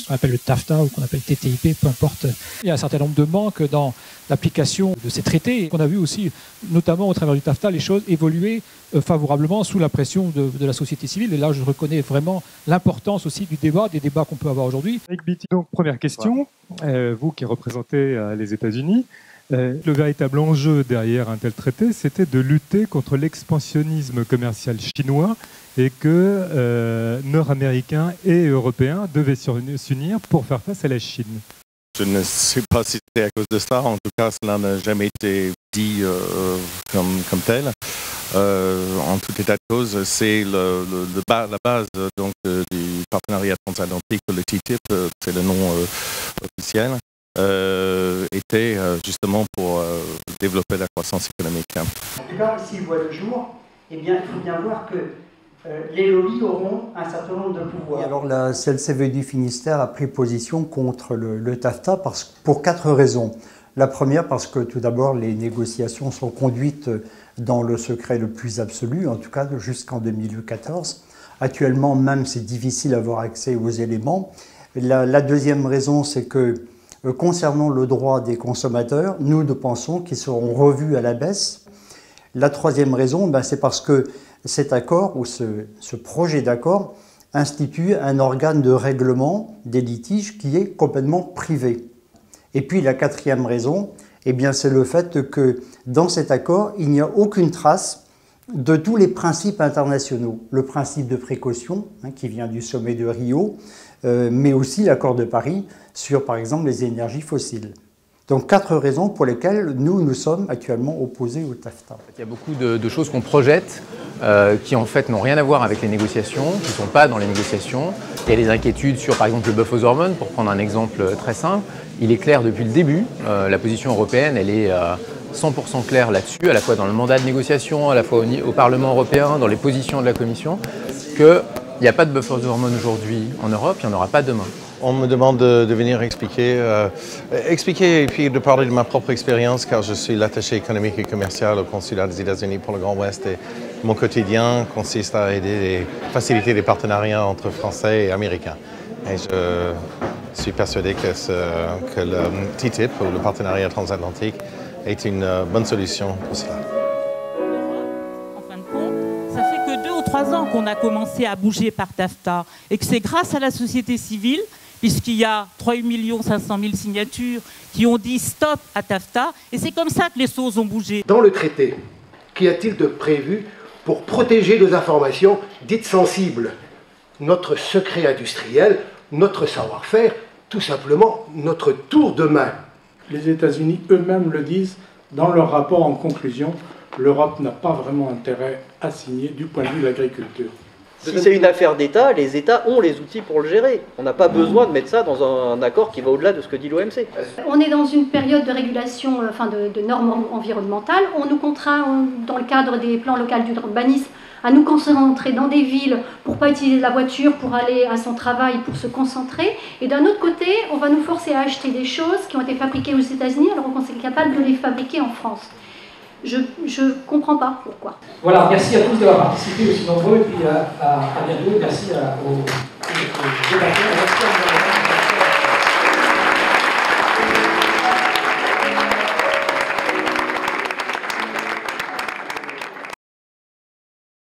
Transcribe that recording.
qu'on appelle le TAFTA ou qu'on appelle TTIP, peu importe. Il y a un certain nombre de manques dans l'application de ces traités. On a vu aussi, notamment au travers du TAFTA, les choses évoluer favorablement sous la pression de la société civile. Et là, je reconnais vraiment l'importance aussi du débat, des débats qu'on peut avoir aujourd'hui. Eric Beatty, donc première question, vous qui représentez les États-Unis, le véritable enjeu derrière un tel traité, c'était de lutter contre l'expansionnisme commercial chinois et que Nord-Américains et Européens devaient s'unir pour faire face à la Chine. Je ne sais pas si c'était à cause de ça. En tout cas, cela n'a jamais été dit comme tel. En tout état de cause, c'est la base donc, du partenariat transatlantique, le TTIP, c'est le nom officiel, était justement pour développer la croissance économique. En tout cas, s'il voit le jour, eh bien, il faut bien voir que les lobbies auront un certain nombre de pouvoirs. Alors la CLCV du Finistère a pris position contre le TAFTA pour 4 raisons. La première, parce que tout d'abord, les négociations sont conduites dans le secret le plus absolu, en tout cas jusqu'en 2014. Actuellement, même, c'est difficile d'avoir accès aux éléments. La deuxième raison, c'est que concernant le droit des consommateurs, nous pensons qu'ils seront revus à la baisse. La troisième raison, c'est parce que cet accord ou ce projet d'accord institue un organe de règlement des litiges qui est complètement privé. Et puis la quatrième raison, c'est le fait que dans cet accord, il n'y a aucune trace de tous les principes internationaux. Le principe de précaution, qui vient du sommet de Rio, mais aussi l'accord de Paris sur, par exemple, les énergies fossiles. Donc 4 raisons pour lesquelles nous sommes actuellement opposés au TAFTA. Il y a beaucoup de choses qu'on projette qui en fait n'ont rien à voir avec les négociations, qui ne sont pas dans les négociations. Il y a des inquiétudes sur par exemple le bœuf aux hormones, pour prendre un exemple très simple. Il est clair depuis le début, la position européenne elle est 100% claire là-dessus, à la fois dans le mandat de négociation, à la fois au Parlement européen, dans les positions de la Commission, qu'il n'y a pas de bœuf aux hormones aujourd'hui en Europe, il n'y en aura pas demain. On me demande de venir expliquer et puis de parler de ma propre expérience car je suis l'attaché économique et commercial au consulat des États-Unis pour le Grand Ouest et mon quotidien consiste à aider et faciliter les partenariats entre Français et Américains. Et je suis persuadé que le TTIP ou le partenariat transatlantique est une bonne solution pour cela. En fin de compte, ça fait que 2 ou 3 ans qu'on a commencé à bouger par TAFTA et que c'est grâce à la société civile, puisqu'il y a 3 500 000 signatures qui ont dit stop à TAFTA, et c'est comme ça que les choses ont bougé. Dans le traité, qu'y a-t-il de prévu pour protéger nos informations dites sensibles, notre secret industriel, notre savoir-faire, tout simplement notre tour de main? Les États-Unis eux-mêmes le disent dans leur rapport en conclusion, l'Europe n'a pas vraiment intérêt à signer du point de vue de l'agriculture. Si c'est une affaire d'État, les États ont les outils pour le gérer. On n'a pas besoin de mettre ça dans un accord qui va au-delà de ce que dit l'OMC. On est dans une période de régulation, de normes environnementales. On nous contraint, dans le cadre des plans locaux d'urbanisme, à nous concentrer dans des villes pour ne pas utiliser la voiture, pour aller à son travail, pour se concentrer. Et d'un autre côté, on va nous forcer à acheter des choses qui ont été fabriquées aux États-Unis alors qu'on est capable de les fabriquer en France. Je ne comprends pas pourquoi. Voilà, merci à tous d'avoir participé aussi nombreux et puis à bientôt. Merci aux débatteurs.